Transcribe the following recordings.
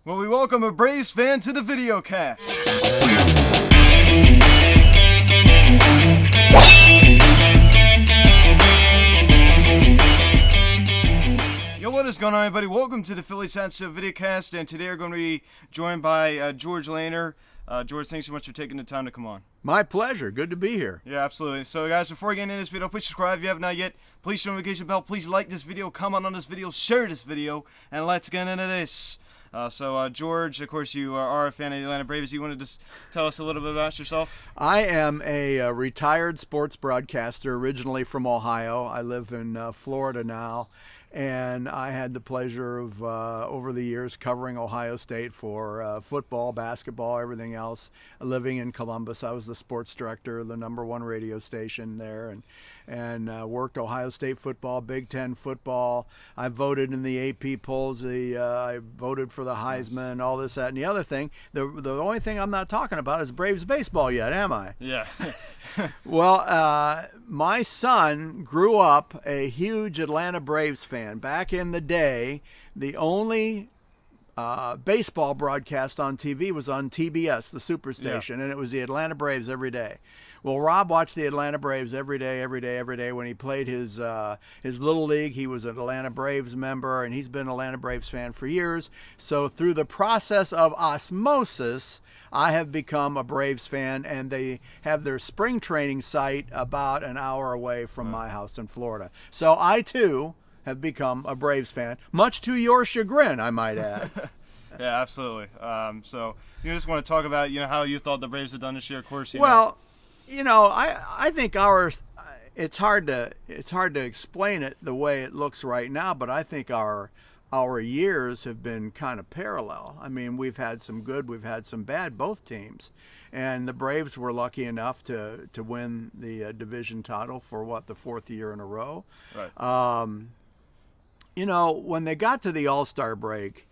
Well, we welcome a Braves fan to the video cast. Yo, what is going on, everybody? Welcome to the Phillies Hot Stove video cast, and today we're going to be joined by George Lehner. George, thanks so much for taking the time to come on. My pleasure. Good to be here. Yeah, absolutely. So, guys, before we get into this video, please subscribe if you have not yet. Please turn the notification bell. Please like this video, comment on this video, share this video, and let's get into this. George, of course, you are a fan of the Atlanta Braves. You want to just tell us a little bit about yourself? I am a retired sports broadcaster, originally from Ohio. I live in Florida now, and I had the pleasure of, over the years, covering Ohio State for football, basketball, everything else. Living in Columbus, I was the sports director of the #1 radio station there, and worked Ohio State football, Big Ten football. I voted in the AP polls. I voted for the Heisman, all this, that, and the other thing. The only thing I'm not talking about is Braves baseball yet, am I? Yeah. Well, my son grew up a huge Atlanta Braves fan. Back in the day, the only baseball broadcast on TV was on TBS, the Superstation, and it was the Atlanta Braves every day. Well, Rob watched the Atlanta Braves every day. When he played his little league, he was an Atlanta Braves member, and he's been an Atlanta Braves fan for years. So through the process of osmosis, I have become a Braves fan, and they have their spring training site about an hour away from my house in Florida. So I, too, have become a Braves fan, much to your chagrin, I might add. Yeah, absolutely. So you just want to talk about how you thought the Braves had done this year, of course. I think ours. It's hard to explain it the way it looks right now, but I think our years have been kind of parallel. I mean, we've had some good, we've had some bad, both teams, and the Braves were lucky enough to win the division title for the fourth year in a row. Right. When they got to the All-Star break,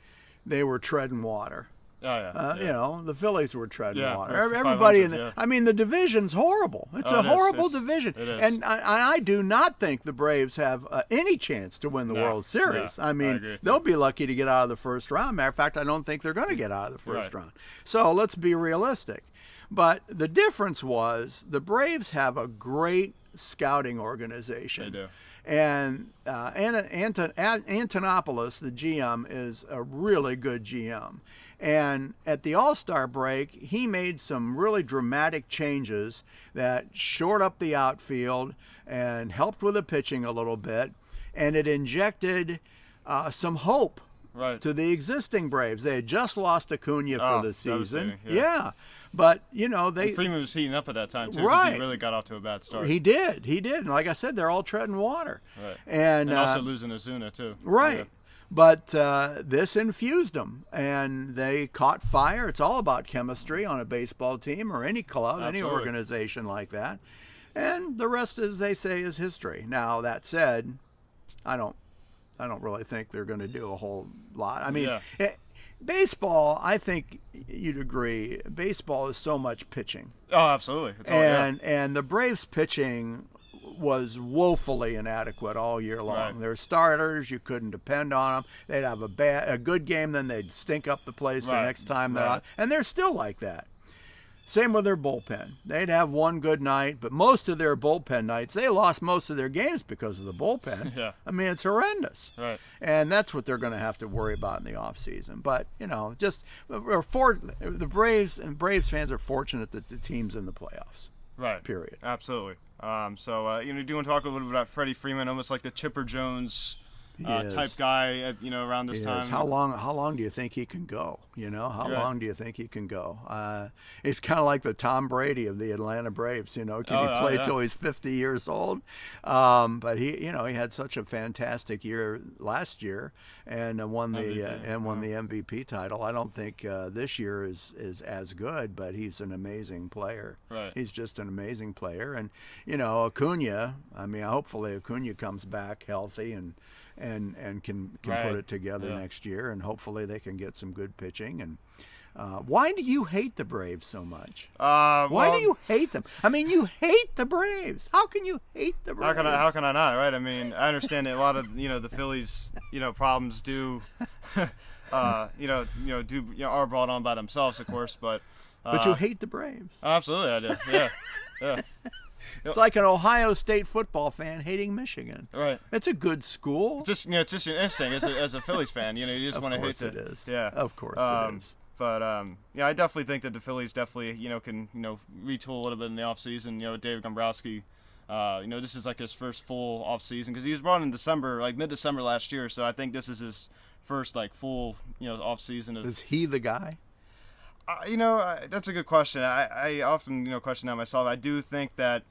they were treading water. Oh, yeah. The Phillies were treading water. For Everybody the division's horrible. It's a horrible division. It is. And I do not think the Braves have any chance to win the World Series. No, I mean, they'll be lucky to get out of the first round. Matter of fact, I don't think they're going to get out of the first round. So let's be realistic. But the difference was the Braves have a great scouting organization. They do. And Antonopoulos, the GM, is a really good GM. And at the All-Star break, he made some really dramatic changes that shored up the outfield and helped with the pitching a little bit. And it injected some hope to the existing Braves. They had just lost Acuna for the season. Yeah. But, Freeman was heating up at that time, too, because he really got off to a bad start. He did. And like I said, they're all treading water. Right. And also losing Ozuna, too. Right. Yeah. But this infused them, and they caught fire. It's all about chemistry on a baseball team or any club, any organization like that. And the rest, as they say, is history. Now, that said, I don't really think they're going to do a whole lot. I mean, baseball, I think you'd agree, baseball is so much pitching. Oh, absolutely. And the Braves pitching was woefully inadequate all year long. Right. Their starters, you couldn't depend on them. They'd have a good game, then they'd stink up the place the next time they're out. And they're still like that. Same with their bullpen. They'd have one good night, but most of their bullpen nights, they lost most of their games because of the bullpen. Yeah. I mean, it's horrendous. Right. And that's what they're going to have to worry about in the offseason. But, the Braves and Braves fans are fortunate that the team's in the playoffs. Right. Period. Absolutely. Do you want to talk a little bit about Freddie Freeman, almost like the Chipper Jones type guy, around this time? How long do you think he can go? How long do you think he can go? It's kind of like the Tom Brady of the Atlanta Braves. Can he play till he's 50 years old? But he had such a fantastic year last year and won the MVP title. I don't think this year is as good, but he's an amazing player. Right. He's just an amazing player, and Acuna. I mean, hopefully Acuna comes back healthy and can put it together next year, and hopefully they can get some good pitching. And why do you hate the Braves so much? Why do you hate them? I mean, you hate the Braves. How can you hate the Braves? How can I not? Right? I mean, I understand that a lot of the Phillies problems do are brought on by themselves, of course, but. But you hate the Braves. Absolutely, I do. Yeah, yeah. It's like an Ohio State football fan hating Michigan. Right. It's a good school. It's just an instinct as a Phillies fan. You just want to hate it. Of course it is. Yeah. Of course it is. But I definitely think that the Phillies definitely can retool a little bit in the offseason. David Dombrowski. This is like his first full offseason because he was brought in December, like mid-December last year. So I think this is his first like full offseason. Is he the guy? That's a good question. I often question that myself. I do think that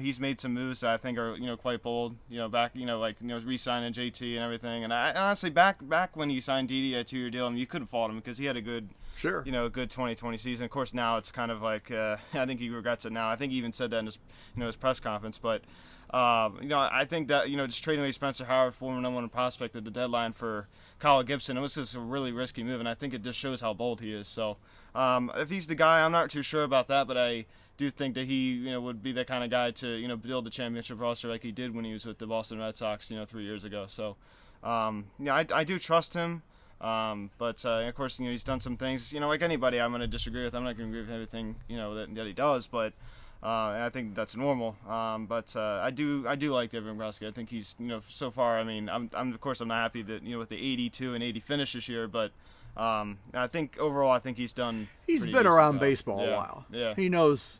he's made some moves that I think are quite bold. Back re-signing JT and everything. And I honestly back when he signed Didi at a 2-year deal, you couldn't fault him because he had a good a good 2020 season. Of course, now it's kind of like I think he regrets it now. I think he even said that in his press conference. But I think that just trading away Spencer Howard, former #1 prospect at the deadline for Kyle Gibson, it was just a really risky move, and I think it just shows how bold he is. So if he's the guy, I'm not too sure about that, but I do think that he would be the kind of guy to build the championship roster like he did when he was with the Boston Red Sox 3 years ago. So I do trust him, but of course he's done some things like anybody I'm going to disagree with. I'm not going to agree with everything that he does, but and I think that's normal. But I do like David Dombrowski. I think he's so far. I mean, I'm of course I'm not happy that with the 82 and 80 finish this year, but I think overall I think he's done. He's been around baseball a while. Yeah. He knows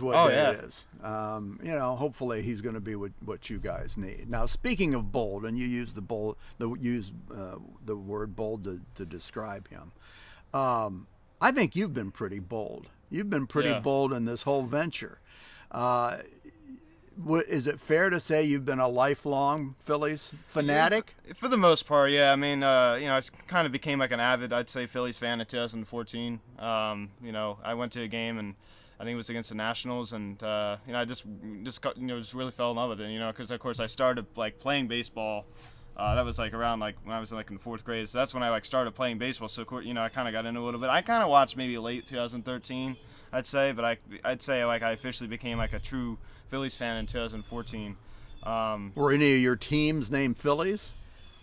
what it is. Hopefully he's going to be what you guys need. Now, speaking of bold, and you use the word bold to describe him. I think you've been pretty bold. You've been pretty bold in this whole venture. Is it fair to say you've been a lifelong Phillies fanatic? For the most part, yeah. I mean, I kind of became like an avid, I'd say, Phillies fan in 2014. I went to a game and I think it was against the Nationals, and I just really fell in love with it. Because of course I started like playing baseball. That was like around like when I was like in 4th grade. So that's when I started playing baseball. So I kind of got into it a little bit. I kind of watched maybe late 2013, I'd say, but I'd say like I officially became like a true Phillies fan in 2014. Were any of your teams named Phillies?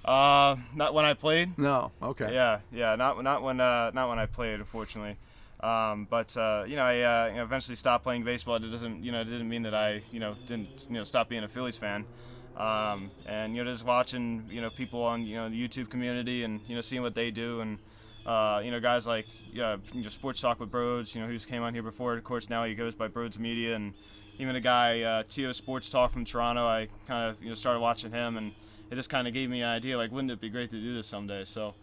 Not when I played. No. Okay. Yeah. Not when I played, unfortunately. But I eventually stopped playing baseball. It didn't mean that I didn't stop being a Phillies fan. And just watching people on the YouTube community and seeing what they do, and guys like Sports Talk with Broads, who's came on here before. Of course now he goes by Broads Media, and even a guy Tio Sports Talk from Toronto. I kind of started watching him, and it just kind of gave me an idea, like, wouldn't it be great to do this someday? So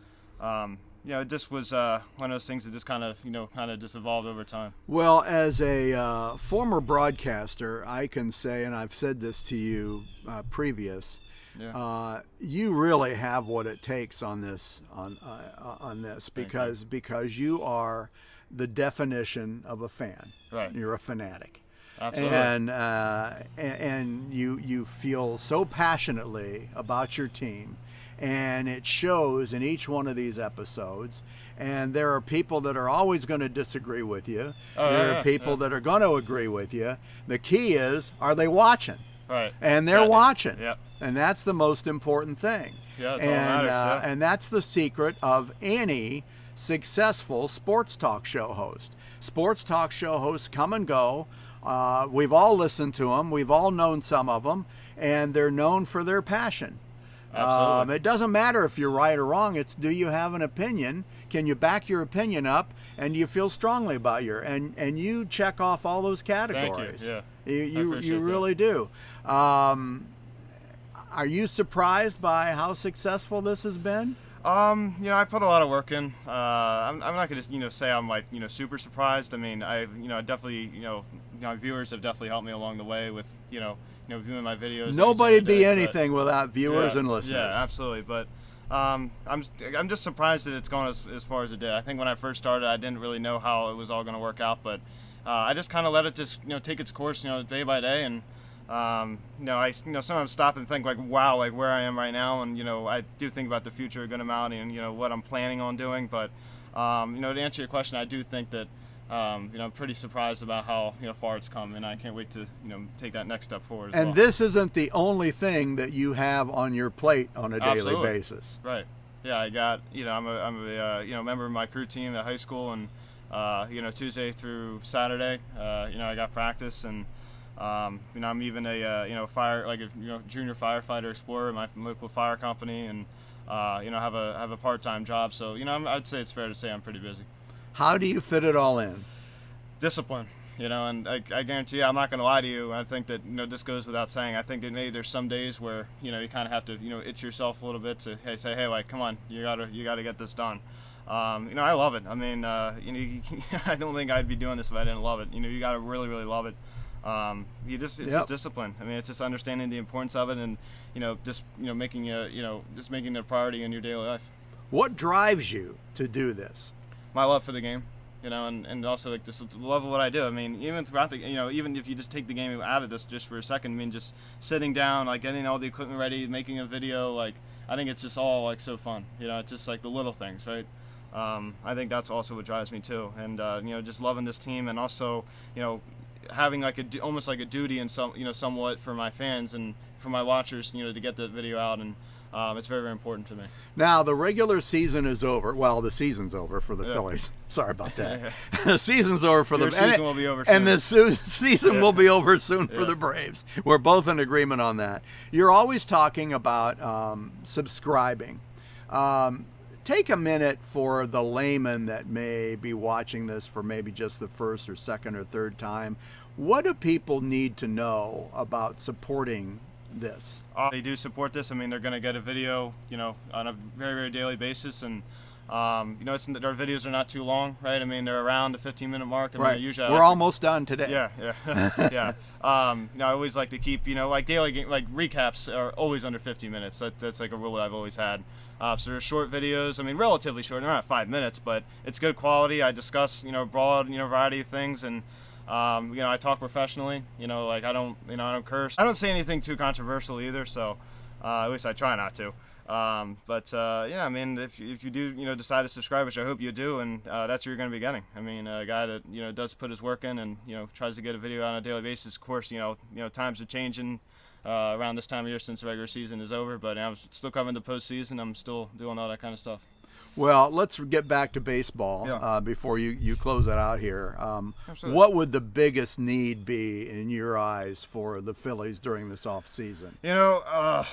it just was one of those things that just kind of just evolved over time. Well, as a former broadcaster, I can say, and I've said this to you previous, you really have what it takes on this because you are the definition of a fan. Right. You're a fanatic. Absolutely. And you feel so passionately about your team. And it shows in each one of these episodes. And there are people that are always going to disagree with you. There are people that are going to agree with you. The key is, are they watching? Right. And they're watching. Yep. And that's the most important thing. Yeah, that's all that matters. And that's the secret of any successful sports talk show host. Sports talk show hosts come and go. We've all listened to them. We've all known some of them. And they're known for their passion. Absolutely. It doesn't matter if you're right or wrong. It's, do you have an opinion? Can you back your opinion up? And do you feel strongly about and you check off all those categories. Thank you. Yeah. You really do. Are you surprised by how successful this has been? I put a lot of work in. I'm not gonna say I'm like super surprised. I mean, I definitely viewers have definitely helped me along the way with viewing my videos. Nobody'd be anything without viewers and listeners. Yeah, absolutely. But I'm just surprised that it's gone as far as it did. I think when I first started, I didn't really know how it was all going to work out, but I just kind of let it just take its course, day by day, and I sometimes stop and think like, wow, like where I am right now, and I do think about the future a good amount, and what I'm planning on doing. But to answer your question, I do think that I'm pretty surprised about how far it's come, and I can't wait to take that next step forward. And this isn't the only thing that you have on your plate on a daily basis. Right. Yeah, I got, I'm a member of my crew team at high school, and Tuesday through Saturday, I got practice, and I'm even a junior firefighter explorer at my local fire company, and have a part-time job. So I'd say it's fair to say I'm pretty busy. How do you fit it all in? Discipline. And I guarantee you, I'm not going to lie to you. I think that, this goes without saying. I think that maybe there's some days where, you kind of have to, itch yourself a little bit to say, hey, like, come on, you gotta get this done. I love it. I mean, I don't think I'd be doing this if I didn't love it. You got to really, really love it. It's just discipline. I mean, it's just understanding the importance of it, and, making it a priority in your daily life. What drives you to do this? My love for the game. And also like this love of what I do. I mean, even throughout the, even if you just take the game out of this just for a second, I mean, just sitting down, like getting all the equipment ready, making a video, like I think it's just all like so fun. It's just like the little things, right? I think that's also what drives me too, and just loving this team, and also having like almost like a duty and somewhat for my fans and for my watchers, to get the video out, and it's very, very important to me. Now, the regular season is over. Well, the season's over for the Phillies. Sorry about that. The season's over for Your them. season will be over soon. And the season will be over soon for the Braves. We're both in agreement on that. You're always talking about subscribing. Take a minute for the layman that may be watching this for maybe just the first or second or third time. What do people need to know about supporting this? They do support this. I mean, they're going to get a video, on a very, very daily basis, and our videos are not too long, right? I mean, they're around the 15-minute mark. I mean, Right. usually We're almost done today. Yeah. Yeah. I always like to keep, like daily recaps are always under 50 minutes. That's like a rule that I've always had. So they're short videos. I mean, relatively short. They're not 5 minutes, but it's good quality. I discuss, broad, variety of things, and I talk professionally. Like I don't curse. I don't say anything too controversial either. So at least I try not to. I mean, if you do, decide to subscribe, which I hope you do, and that's what you're going to be getting. I mean, a guy that, does put his work in and, tries to get a video on a daily basis. Of course, times are changing around this time of year since the regular season is over, but I'm still covering the postseason. I'm still doing all that kind of stuff. Well, let's get back to baseball before you close it out here. What would the biggest need be in your eyes for the Phillies during this off season? I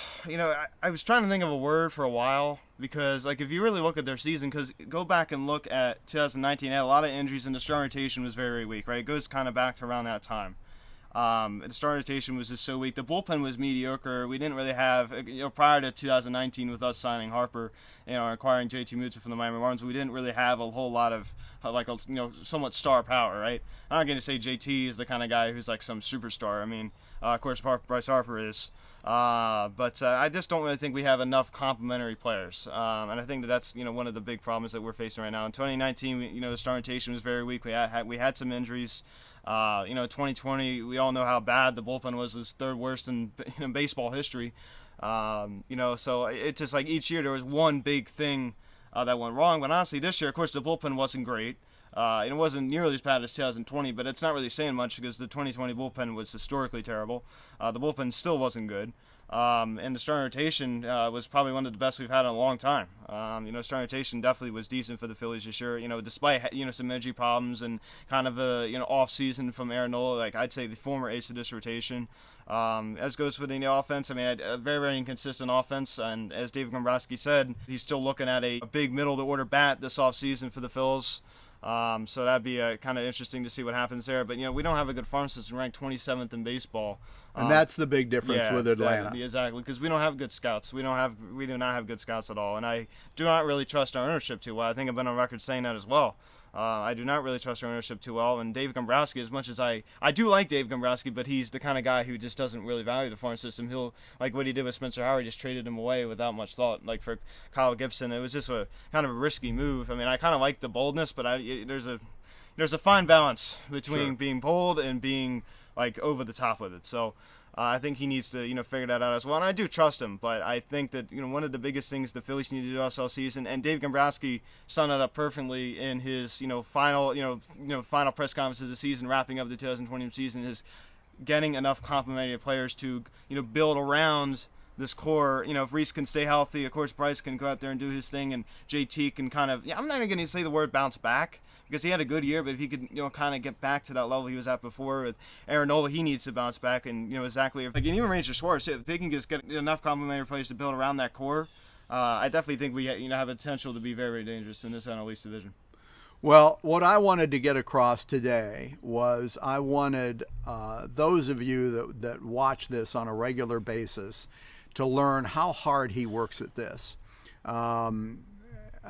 was trying to think of a word for a while, because like if you really look at their season, because go back and look at 2019, they had a lot of injuries and the starting rotation was very, very weak, right? It goes kind of back to around that time. The starting rotation was just so weak. The bullpen was mediocre. We didn't really have, prior to 2019 with us signing Harper, acquiring JT Muta from the Miami Marlins, we didn't really have a whole lot of, somewhat star power, right? I'm not going to say JT is the kind of guy who's like some superstar. I mean, of course, Bryce Harper is. But I just don't really think we have enough complementary players. And I think that's, one of the big problems that we're facing right now. In 2019, the starting rotation was very weak. We had some injuries. 2020, we all know how bad the bullpen was third worst in baseball history. So it's just like each year there was one big thing that went wrong. But honestly, this year, of course, the bullpen wasn't great. It wasn't nearly as bad as 2020, but it's not really saying much because the 2020 bullpen was historically terrible. The bullpen still wasn't good. And the starting rotation was probably one of the best we've had in a long time. Starting rotation definitely was decent for the Phillies this year. Despite some injury problems and kind of a off season from Aaron Nola, like I'd say the former ace of this rotation. As goes for the offense, I mean, a very, very inconsistent offense, and as David Dombrowski said, he's still looking at a big middle-of-the-order bat this offseason for the Phils. So that'd be kind of interesting to see what happens there. But, we don't have a good farm system, ranked 27th in baseball. And that's the big difference with Atlanta. Exactly, because we don't have good scouts. We do not have good scouts at all. And I do not really trust our ownership too well. I think I've been on record saying that as well. I do not really trust our ownership too well. And Dave Dombrowski, as much as I do like Dave Dombrowski, but he's the kind of guy who just doesn't really value the farm system. He'll, like what he did with Spencer Howard, just traded him away without much thought. Like for Kyle Gibson, it was just a kind of a risky move. I mean, I kind of like the boldness, but there's a fine balance between being bold and being like over the top with it. So I think he needs to figure that out as well. And I do trust him, but I think that one of the biggest things the Phillies need to do all season, and Dave Dombrowski summed it up perfectly in his final final press conference of the season, wrapping up the 2020 season, is getting enough complementary players to build around this core, if Reese can stay healthy, of course Bryce can go out there and do his thing, and JT can kind of, I'm not even going to say the word bounce back, because he had a good year, but if he could, kind of get back to that level he was at before with Aaron Nola, he needs to bounce back, and, exactly, and even Ranger Suarez, if they can just get enough complementary players to build around that core, I definitely think we, have the potential to be very, very dangerous in this NL East division. Well, what I wanted to get across today was I wanted those of you that watch this on a regular basis to learn how hard he works at this. I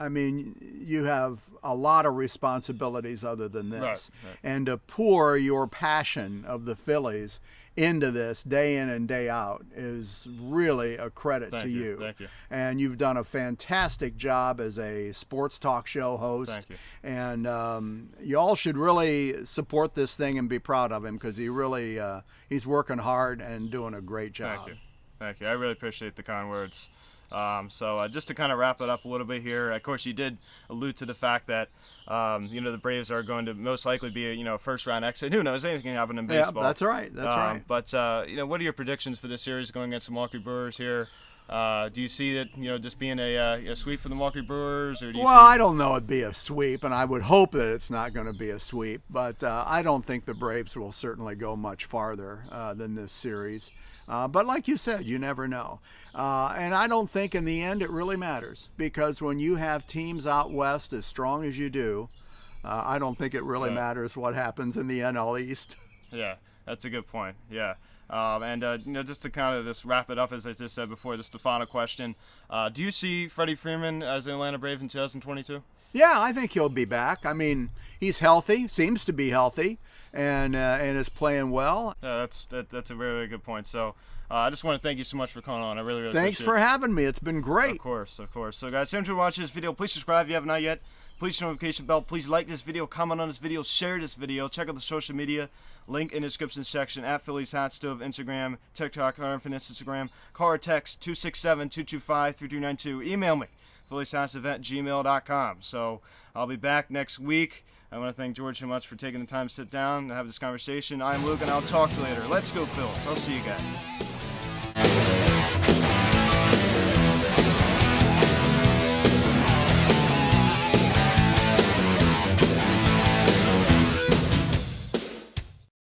mean, you have a lot of responsibilities other than this. Right. And to pour your passion of the Phillies into this day in and day out is really a credit to you. Thank you. And you've done a fantastic job as a sports talk show host. Thank you. And you all should really support this thing and be proud of him, because he really he's working hard and doing a great job. Thank you. I really appreciate the kind words. So just to kind of wrap it up a little bit here, of course you did allude to the fact that the Braves are going to most likely be a first-round exit. Who knows? Anything can happen in baseball. Yeah, that's right. That's right. But what are your predictions for this series going against the Milwaukee Brewers here? Do you see it, just being a sweep for the Milwaukee Brewers, or do you? Well, I don't know it'd be a sweep, and I would hope that it's not going to be a sweep. But I don't think the Braves will certainly go much farther than this series. But like you said, you never know. And I don't think in the end it really matters, because when you have teams out west as strong as you do, I don't think it really matters what happens in the NL East. Yeah, that's a good point. Yeah. And just to kind of just wrap it up, as I just said before, this is the final question. Do you see Freddie Freeman as an Atlanta Brave in 2022? Yeah, I think he'll be back. I mean, he's healthy, seems to be healthy, and is playing well. Yeah, that's a very, very good point. So I just want to thank you so much for coming on. I really, really Thanks appreciate for it. having me. It's been great. Of course. So guys, thanks for watching this video. Please subscribe if you haven't not yet. Please hit the notification bell. Please like this video, comment on this video, share this video. Check out the social media. Link in the description section at Phillies Hot Stove, Instagram, TikTok, or Instagram. Call or text 267-225-3292. Email me, phillieshotsstove@gmail.com. So I'll be back next week. I want to thank George so much for taking the time to sit down and have this conversation. I'm Luke, and I'll talk to you later. Let's go, Phillies. I'll see you guys.